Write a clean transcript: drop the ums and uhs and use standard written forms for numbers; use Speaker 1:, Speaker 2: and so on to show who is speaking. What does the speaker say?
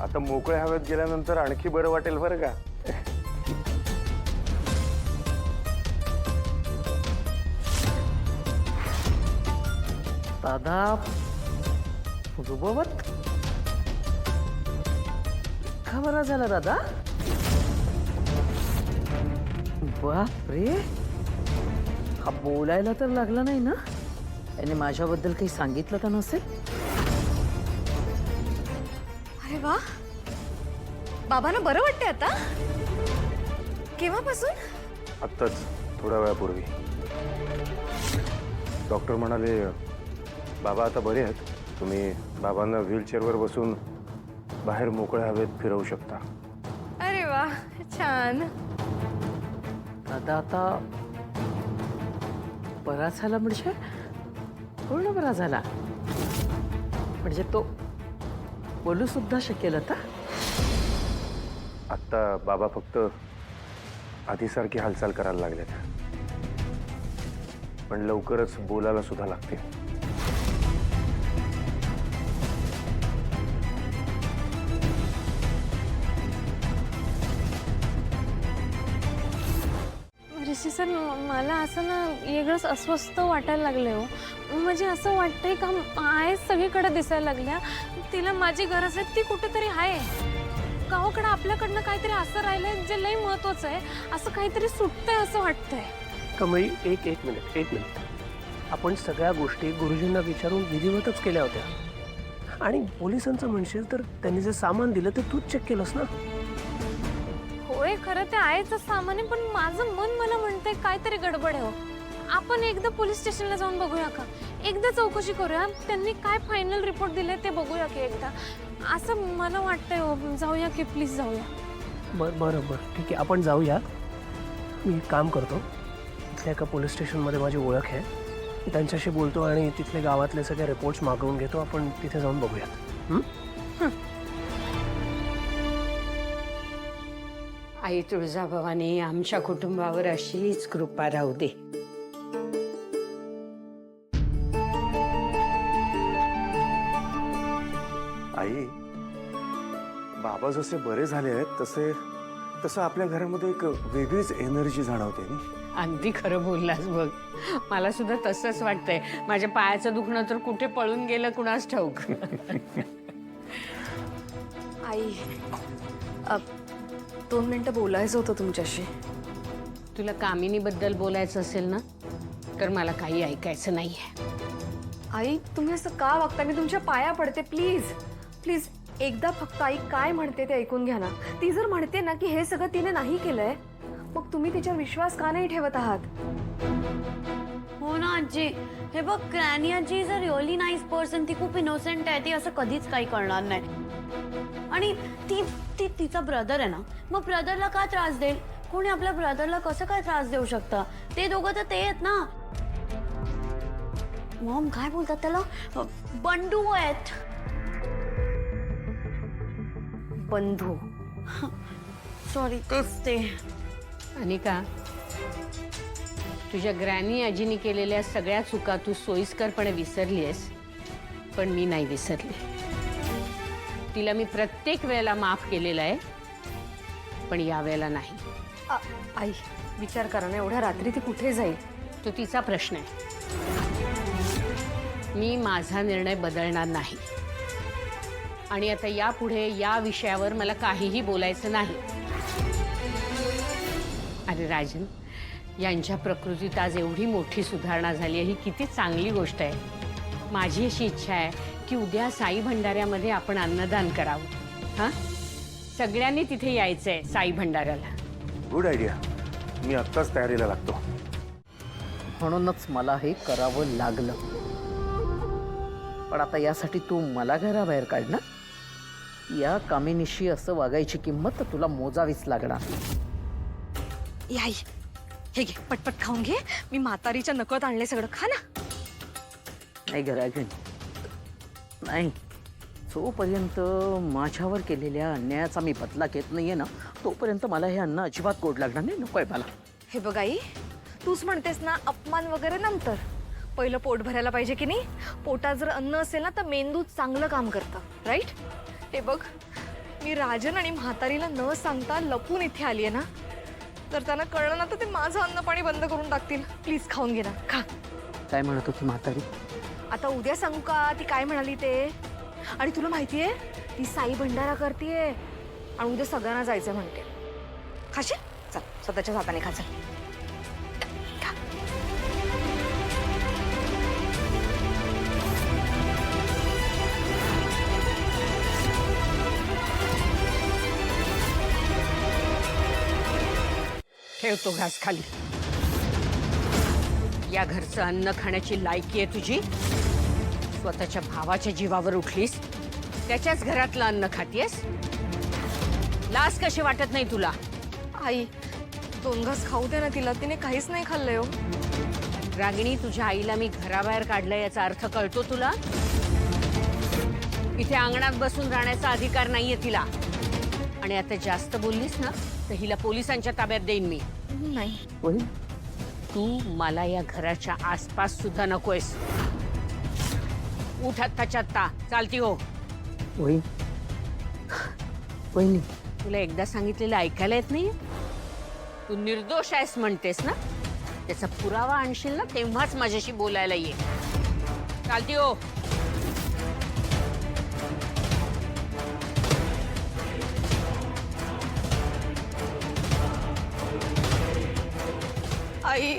Speaker 1: आता मोकळ्या हवेत गेल्यानंतर आणखी बरं वाटेल बरं का.
Speaker 2: दादा पूर्ववत का बरा झाला दादा. बाप रे, हा बोलायला तर लागला नाही ना. त्याने माझ्याबद्दल काही सांगितलं तर नसेल.
Speaker 3: अरे वा, बाबांना बरं वाटतंय आता. केव्हापासून?
Speaker 1: आत्ताच थोड्या वेळापूर्वी डॉक्टर म्हणाले बाबा आता बरे आहेत, तुम्ही बाबांना व्हीलचेअरवर बसून बाहेर मोकळ्या हवेत फिरवू शकता.
Speaker 3: अरे वा, छान.
Speaker 2: दादा आता बरा झाला म्हणजे पूर्ण बरा झाला म्हणजे तो बोलू सुद्धा शकेल आता.
Speaker 1: आत्ता बाबा फक्त आधीसारखी हालचाल करायला लागलेत, पण लवकरच बोलायला सुद्धा लागते.
Speaker 3: ऋषी सर, मला असं ना वेगळंच अस्वस्थ वाटायला लागले हो. म्हणजे असं वाटतंय का आहे सगळीकडे दिसायला लागल्या. तिला माझी गरज आहे, ती कुठेतरी आहे. गावाकडे आपल्याकडनं काहीतरी असं राहिलंय जे लई महत्वाचं आहे. असं काहीतरी सुटतंय असं वाटतंय.
Speaker 4: कमळी, एक मिनिट. आपण सगळ्या गोष्टी गुरुजींना विचारून विधिवतच केल्या होत्या. आणि पोलिसांचं म्हणशील तर त्यांनी जे सामान दिलं ते तूच चेक केलंस ना.
Speaker 3: होय, खरं ते आहेच सामान्य, पण माझं मन मला म्हणतंय काहीतरी गडबड आहे हो. आपण एकदा पोलीस स्टेशनला जाऊन बघूया का? एकदा चौकशी करूया. त्यांनी काय फायनल रिपोर्ट दिले ते बघूया की एकदा. असं मला वाटतंय हो. जाऊया की, प्लीज जाऊया.
Speaker 4: बरं ठीक आहे, आपण जाऊया. मी एक काम करतो, इथल्या एका पोलीस स्टेशनमध्ये माझी ओळख आहे, मी त्यांच्याशी बोलतो आणि तिथले गावातले सगळे रिपोर्ट्स मागवून घेतो. आपण तिथे जाऊन बघूयात.
Speaker 5: आई तुळजाभवानी आमच्या कुटुंबावर अशीच कृपा राहू दे.
Speaker 1: आई, बाबा जसे बरे झाले आहेत तसं आपल्या घरामध्ये एक वेगळीच एनर्जी जाणवते ना.
Speaker 5: अगदी खरं बोललास बघ. मला सुद्धा तसंच वाटतंय. माझ्या पायाचं दुखणं तर कुठे पळून गेलं कुणास ठाऊक.
Speaker 3: आई, 2 मिनिटं बोलायचं होतं तुमच्याशी.
Speaker 5: तुला कामिनीबद्दल बोलायचं असेल ना तर मला काही ऐकायचं नाहीये.
Speaker 3: आई, तुम्ही असं का वागता? मी तुमच्या पाया पडते, प्लीज प्लीज. एकदा फक्त आई काय म्हणते ते ऐकून घ्या ना. ती जर म्हणते ना की हे सगळं तिने नाही केलंय, मग तुम्ही तिच्यावर विश्वास का नाही ठेवत आहात?
Speaker 6: हो ना आजी. हे बघ, ग्रॅनी आजी is a really nice person. ती खूप इनोसेंट आहे. ती असं कधीच काही करणार नाही. आणि ती तिचा ब्रदर आहे ना, मग ब्रदरला का त्रास देईल? कोणी आपल्या ब्रदरला कसं काय त्रास देऊ शकतं? ते दोघं तर ते आहेत ना. मॉम काय बोलतात त्याला? बंधू आहेत.
Speaker 3: बंधू.
Speaker 6: सॉरी, तेच ते.
Speaker 5: अनिका, तुझ्या ग्रॅनी आजीने केलेल्या सगळ्या चुका तू सोयीस्करपणे विसरलीयस, पण मी नाही विसरले. तिला मी प्रत्येक वेळेला माफ केलेलं आहे, पण या वेळेला नाही.
Speaker 3: आई, विचार करा ना, एवढ्या रात्री ती कुठे जाईल?
Speaker 5: तो तिचा प्रश्न आहे. मी माझा निर्णय बदलणार नाही. आणि आता यापुढे या विषयावर मला काहीही बोलायचं नाही. अरे राजन, यांच्या प्रकृतीत आज एवढी मोठी सुधारणा झाली आहे, ही किती चांगली गोष्ट आहे. माझी अशी इच्छा आहे की उद्या साई भंडाऱ्यामध्ये आपण अन्नदान करावं. हां, सगळ्यांनी तिथे यायचंय साई भंडाऱ्याला.
Speaker 1: Good idea. मी आत्ताच तयारीला लागतो.
Speaker 2: म्हणूनच मला हे करावं लागलं. पण आता यासाठी तू मला घराबाहेर काढ ना. या कामिनीशी असं वागायची किंमत तर तुला मोजावीच लागणार.
Speaker 3: आई, हे घे, पटपट खाऊन घे. मी म्हातारीच्या नकळत आणले सगळं, खा ना.
Speaker 2: नाही घराघेन नाही. जोपर्यंत माझ्यावर केलेल्या अन्यायाचा मी बदला घेत नाहीये ना, तोपर्यंत मला हे अन्न अजिबात गोड लागणार नाही. नकोय मला.
Speaker 3: हे बघ आई, तूच म्हणतेस ना अपमान वगैरे नंतर, पहिलं पोट भरायला पाहिजे की नाही. पोटात जर अन्न असेल ना तर मेंदू चांगलं काम करतं, राईट? हे बघ,
Speaker 7: मी राजन आणि म्हातारीला न सांगता लपून इथे आलीये ना, जर त्यांना कळलं ना तर ते माझं अन्न पाणी बंद करून टाकतील. प्लीज खाऊन घे ना, खा.
Speaker 2: काय म्हणत होती म्हातारी?
Speaker 7: आता उद्या सांगू का ती काय म्हणाली ते? आणि तुला माहितीये ती साई भंडारा करतीये आणि उद्या सगळ्यांना जायचं म्हणते. खाशील? चल स्वतःच्या हाताने खा. चल. खा.
Speaker 5: ठेवतो घास खाली. या घरचं अन्न खाण्याची लायकी आहे तुझी? स्वतःच्या भावाच्या जीवावर उठलीस, त्याच्याच घरातलं अन्न खातीयस? लाज कशी वाटत नाही तुला?
Speaker 7: आई 2 घास खाऊ दे ना तिला, तिने काहीच नाही खाल्लंय हो.
Speaker 5: रागिणी, तुझ्या आईला मी घराबाहेर काढलं याचा अर्थ कळतो तुला? इथे अंगणात बसून राहण्याचा अधिकार नाहीये तिला. आणि आता जास्त बोललीस ना तर हिला पोलिसांच्या ताब्यात देईन मी.
Speaker 7: नाही
Speaker 2: वही
Speaker 5: तू मला या घराच्या आसपास सुद्धा नकोयस. उठ आत्ताच्या आत्ता, चालती हो.
Speaker 2: वही वहिनी,
Speaker 5: तुला एकदा सांगितलेलं ऐकायला येत नाही? तू निर्दोष आहेस म्हणतेस ना, त्याचा पुरावा आणशील ना तेव्हाच माझ्याशी बोलायला ये. चालती हो.
Speaker 7: आई